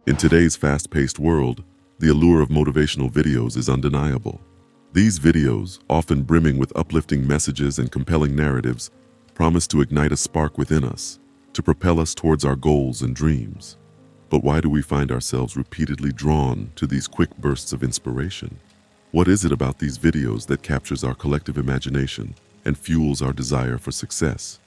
In today's fast-paced world, the allure of motivational videos is undeniable. These videos, often brimming with uplifting messages and compelling narratives, promise to ignite a spark within us, to propel us towards our goals and dreams. But why do we find ourselves repeatedly drawn to these quick bursts of inspiration? What is it about these videos that captures our collective imagination and fuels our desire for success?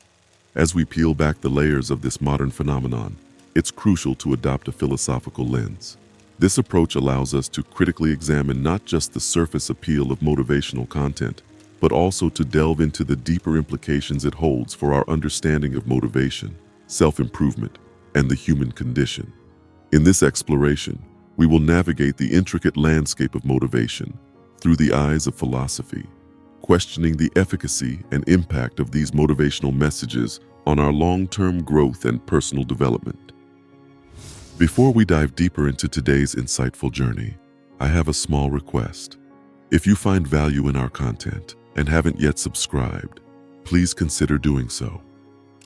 As we peel back the layers of this modern phenomenon, it's crucial to adopt a philosophical lens. This approach allows us to critically examine not just the surface appeal of motivational content, but also to delve into the deeper implications it holds for our understanding of motivation, self-improvement, and the human condition. In this exploration, we will navigate the intricate landscape of motivation through the eyes of philosophy, questioning the efficacy and impact of these motivational messages on our long-term growth and personal development. Before we dive deeper into today's insightful journey, I have a small request. If you find value in our content and haven't yet subscribed, please consider doing so.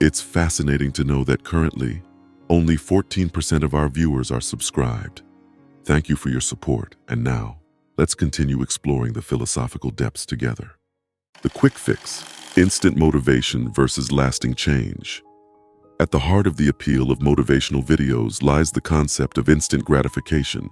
It's fascinating to know that currently, only 14% of our viewers are subscribed. Thank you for your support, and now, let's continue exploring the philosophical depths together. The quick fix, instant motivation versus lasting change. At the heart of the appeal of motivational videos lies the concept of instant gratification.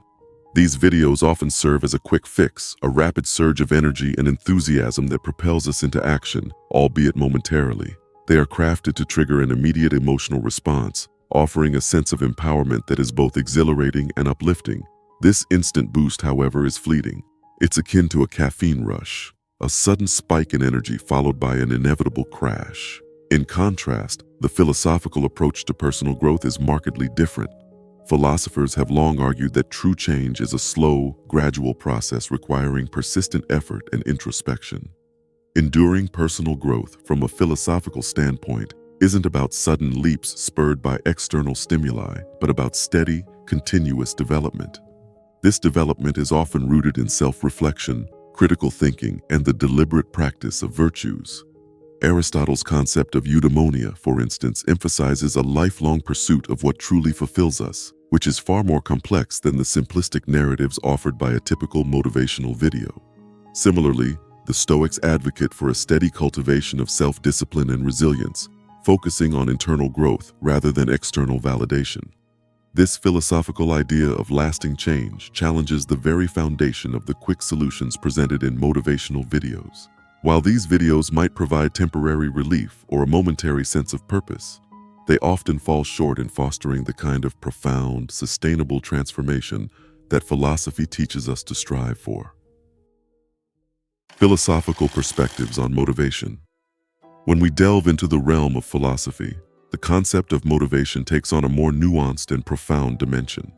These videos often serve as a quick fix, a rapid surge of energy and enthusiasm that propels us into action, albeit momentarily. They are crafted to trigger an immediate emotional response, offering a sense of empowerment that is both exhilarating and uplifting. This instant boost, however, is fleeting. It's akin to a caffeine rush, a sudden spike in energy followed by an inevitable crash. In contrast, the philosophical approach to personal growth is markedly different. Philosophers have long argued that true change is a slow, gradual process requiring persistent effort and introspection. Enduring personal growth, from a philosophical standpoint, isn't about sudden leaps spurred by external stimuli, but about steady, continuous development. This development is often rooted in self-reflection, critical thinking, and the deliberate practice of virtues. Aristotle's concept of eudaimonia, for instance, emphasizes a lifelong pursuit of what truly fulfills us, which is far more complex than the simplistic narratives offered by a typical motivational video. Similarly, the Stoics advocate for a steady cultivation of self-discipline and resilience, focusing on internal growth rather than external validation. This philosophical idea of lasting change challenges the very foundation of the quick solutions presented in motivational videos. While these videos might provide temporary relief or a momentary sense of purpose, they often fall short in fostering the kind of profound, sustainable transformation that philosophy teaches us to strive for. Philosophical perspectives on motivation. When we delve into the realm of philosophy, the concept of motivation takes on a more nuanced and profound dimension.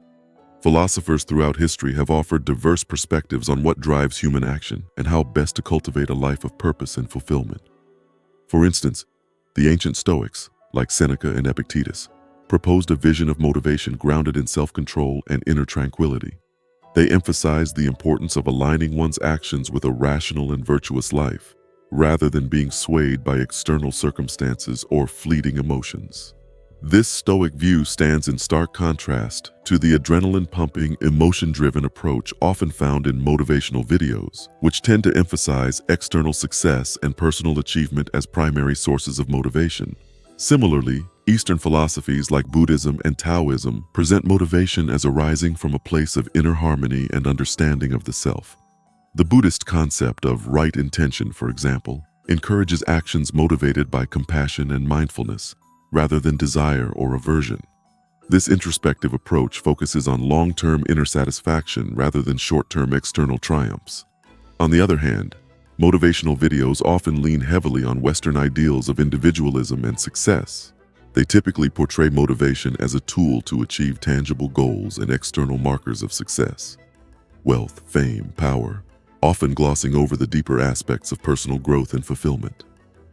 Philosophers throughout history have offered diverse perspectives on what drives human action and how best to cultivate a life of purpose and fulfillment. For instance, the ancient Stoics, like Seneca and Epictetus, proposed a vision of motivation grounded in self-control and inner tranquility. They emphasized the importance of aligning one's actions with a rational and virtuous life, rather than being swayed by external circumstances or fleeting emotions. This Stoic view stands in stark contrast to the adrenaline-pumping, emotion-driven approach often found in motivational videos, which tend to emphasize external success and personal achievement as primary sources of motivation. Similarly, Eastern philosophies like Buddhism and Taoism present motivation as arising from a place of inner harmony and understanding of the self. The Buddhist concept of right intention, for example, encourages actions motivated by compassion and mindfulness, rather than desire or aversion. This introspective approach focuses on long-term inner satisfaction rather than short-term external triumphs. On the other hand, motivational videos often lean heavily on Western ideals of individualism and success. They typically portray motivation as a tool to achieve tangible goals and external markers of success. Wealth, fame, power, often glossing over the deeper aspects of personal growth and fulfillment.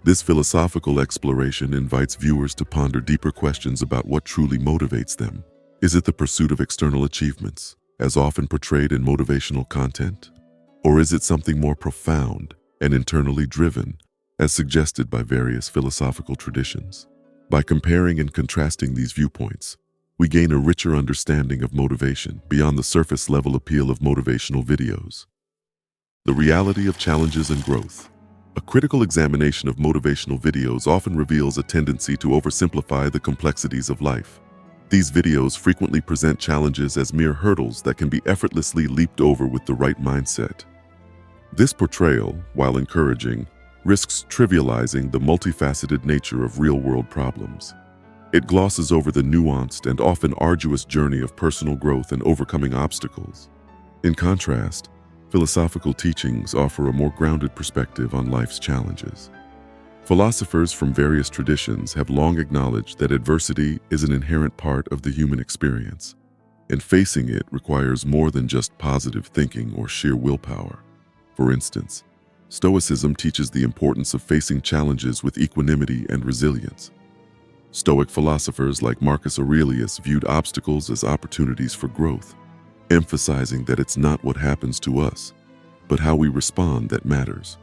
This philosophical exploration invites viewers to ponder deeper questions about what truly motivates them. Is it the pursuit of external achievements, as often portrayed in motivational content? Or is it something more profound and internally driven, as suggested by various philosophical traditions? By comparing and contrasting these viewpoints, we gain a richer understanding of motivation beyond the surface-level appeal of motivational videos. The reality of challenges and growth. A critical examination of motivational videos often reveals a tendency to oversimplify the complexities of life. These videos frequently present challenges as mere hurdles that can be effortlessly leaped over with the right mindset. This portrayal, while encouraging, risks trivializing the multifaceted nature of real-world problems. It glosses over the nuanced and often arduous journey of personal growth and overcoming obstacles. In contrast, philosophical teachings offer a more grounded perspective on life's challenges. Philosophers from various traditions have long acknowledged that adversity is an inherent part of the human experience, and facing it requires more than just positive thinking or sheer willpower. For instance, Stoicism teaches the importance of facing challenges with equanimity and resilience. Stoic philosophers like Marcus Aurelius viewed obstacles as opportunities for growth, emphasizing that it's not what happens to us, but how we respond that matters.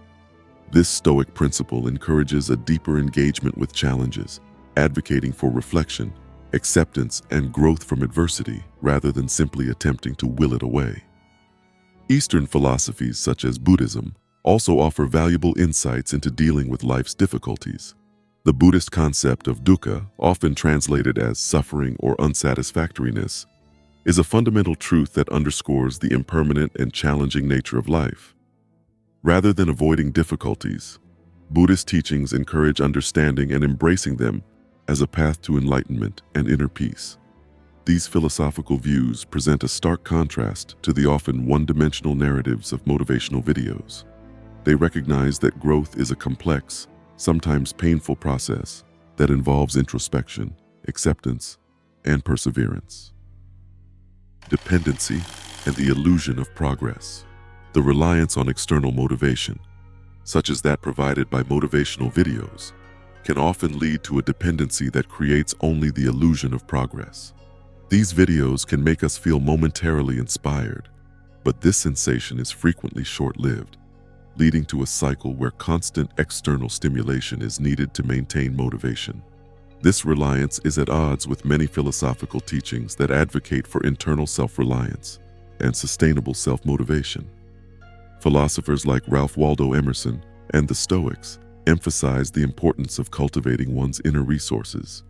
This Stoic principle encourages a deeper engagement with challenges, advocating for reflection, acceptance, and growth from adversity rather than simply attempting to will it away. Eastern philosophies such as Buddhism also offer valuable insights into dealing with life's difficulties. The Buddhist concept of dukkha, often translated as suffering or unsatisfactoriness, is a fundamental truth that underscores the impermanent and challenging nature of life. Rather than avoiding difficulties, Buddhist teachings encourage understanding and embracing them as a path to enlightenment and inner peace. These philosophical views present a stark contrast to the often one-dimensional narratives of motivational videos. They recognize that growth is a complex, sometimes painful process that involves introspection, acceptance, and perseverance. Dependency and the illusion of progress. The reliance on external motivation, such as that provided by motivational videos, can often lead to a dependency that creates only the illusion of progress. These videos can make us feel momentarily inspired, but this sensation is frequently short-lived, leading to a cycle where constant external stimulation is needed to maintain motivation. This reliance is at odds with many philosophical teachings that advocate for internal self-reliance and sustainable self-motivation. Philosophers like Ralph Waldo Emerson and the Stoics emphasize the importance of cultivating one's inner resources.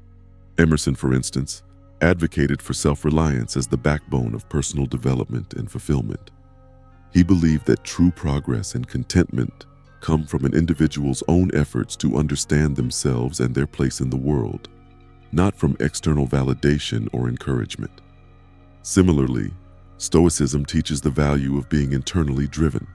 Emerson, for instance, advocated for self-reliance as the backbone of personal development and fulfillment. He believed that true progress and contentment come from an individual's own efforts to understand themselves and their place in the world, not from external validation or encouragement. Similarly, Stoicism teaches the value of being internally driven.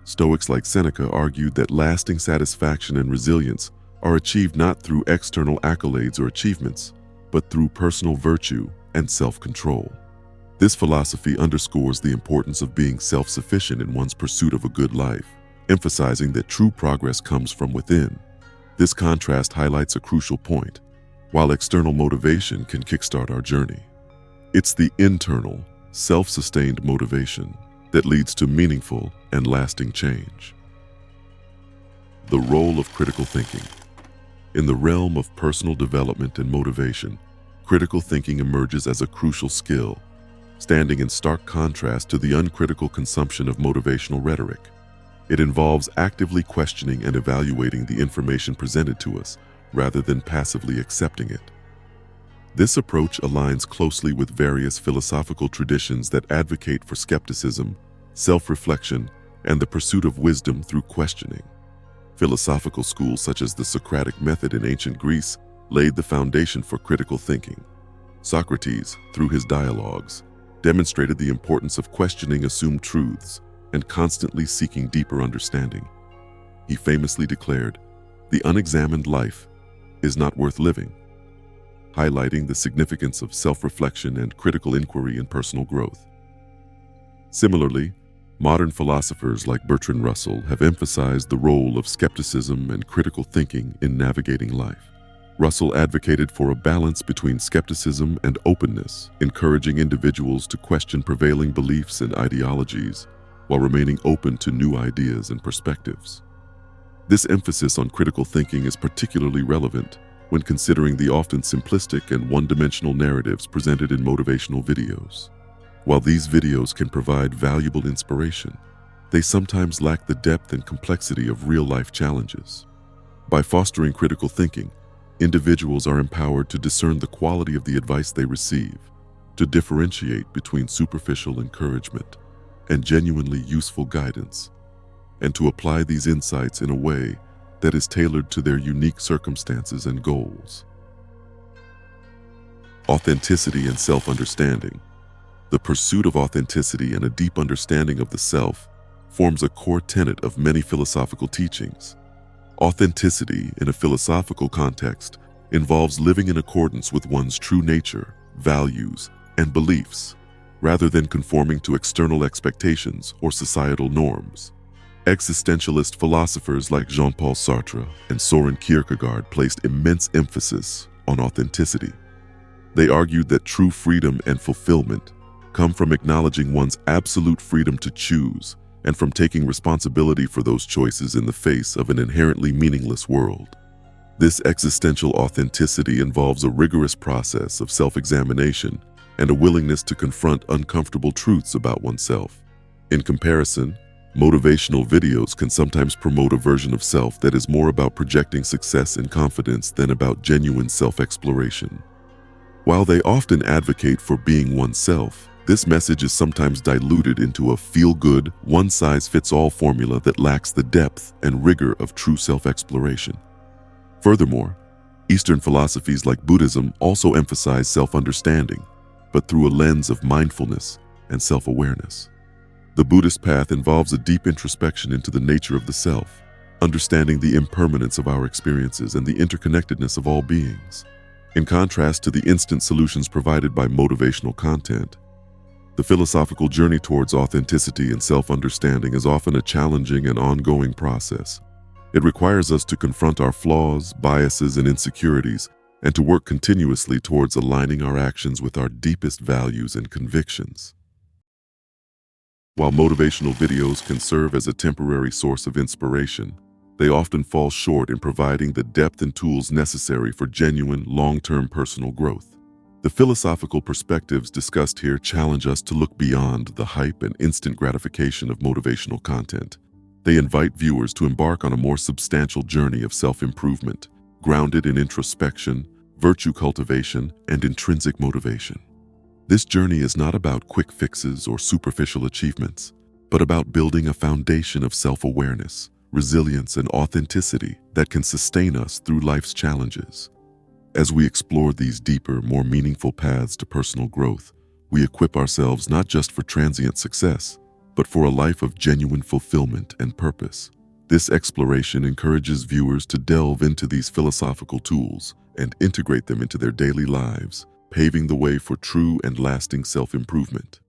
Stoics like Seneca argued that lasting satisfaction and resilience are achieved not through external accolades or achievements, but through personal virtue and self-control. This philosophy underscores the importance of being self-sufficient in one's pursuit of a good life, emphasizing that true progress comes from within. This contrast highlights a crucial point. While external motivation can kickstart our journey, it's the internal, self-sustained motivation that leads to meaningful and lasting change. The role of critical thinking. In the realm of personal development and motivation, critical thinking emerges as a crucial skill, standing in stark contrast to the uncritical consumption of motivational rhetoric. It involves actively questioning and evaluating the information presented to us, rather than passively accepting it. This approach aligns closely with various philosophical traditions that advocate for skepticism, self-reflection, and the pursuit of wisdom through questioning. Philosophical schools such as the Socratic method in ancient Greece laid the foundation for critical thinking. Socrates, through his dialogues, demonstrated the importance of questioning assumed truths and constantly seeking deeper understanding. He famously declared, "The unexamined life is not worth living," highlighting the significance of self-reflection and critical inquiry in personal growth. Similarly, modern philosophers like Bertrand Russell have emphasized the role of skepticism and critical thinking in navigating life. Russell advocated for a balance between skepticism and openness, encouraging individuals to question prevailing beliefs and ideologies while remaining open to new ideas and perspectives. This emphasis on critical thinking is particularly relevant when considering the often simplistic and one-dimensional narratives presented in motivational videos. While these videos can provide valuable inspiration, they sometimes lack the depth and complexity of real-life challenges. By fostering critical thinking, individuals are empowered to discern the quality of the advice they receive, to differentiate between superficial encouragement and genuinely useful guidance, and to apply these insights in a way that is tailored to their unique circumstances and goals. Authenticity and self-understanding. The pursuit of authenticity and a deep understanding of the self forms a core tenet of many philosophical teachings. Authenticity, in a philosophical context, involves living in accordance with one's true nature, values, and beliefs, rather than conforming to external expectations or societal norms. Existentialist philosophers like Jean-Paul Sartre and Soren Kierkegaard placed immense emphasis on authenticity. They argued that true freedom and fulfillment come from acknowledging one's absolute freedom to choose and from taking responsibility for those choices in the face of an inherently meaningless world. This existential authenticity involves a rigorous process of self-examination and a willingness to confront uncomfortable truths about oneself. In comparison, motivational videos can sometimes promote a version of self that is more about projecting success and confidence than about genuine self-exploration. While they often advocate for being oneself, this message is sometimes diluted into a feel-good, one-size-fits-all formula that lacks the depth and rigor of true self-exploration. Furthermore, Eastern philosophies like Buddhism also emphasize self-understanding, but through a lens of mindfulness and self-awareness. The Buddhist path involves a deep introspection into the nature of the self, understanding the impermanence of our experiences and the interconnectedness of all beings. In contrast to the instant solutions provided by motivational content, the philosophical journey towards authenticity and self-understanding is often a challenging and ongoing process. It requires us to confront our flaws, biases, and insecurities, and to work continuously towards aligning our actions with our deepest values and convictions. While motivational videos can serve as a temporary source of inspiration, they often fall short in providing the depth and tools necessary for genuine, long-term personal growth. The philosophical perspectives discussed here challenge us to look beyond the hype and instant gratification of motivational content. They invite viewers to embark on a more substantial journey of self-improvement, grounded in introspection, virtue cultivation, and intrinsic motivation. This journey is not about quick fixes or superficial achievements, but about building a foundation of self-awareness, resilience, and authenticity that can sustain us through life's challenges. As we explore these deeper, more meaningful paths to personal growth, we equip ourselves not just for transient success, but for a life of genuine fulfillment and purpose. This exploration encourages viewers to delve into these philosophical tools and integrate them into their daily lives, paving the way for true and lasting self-improvement.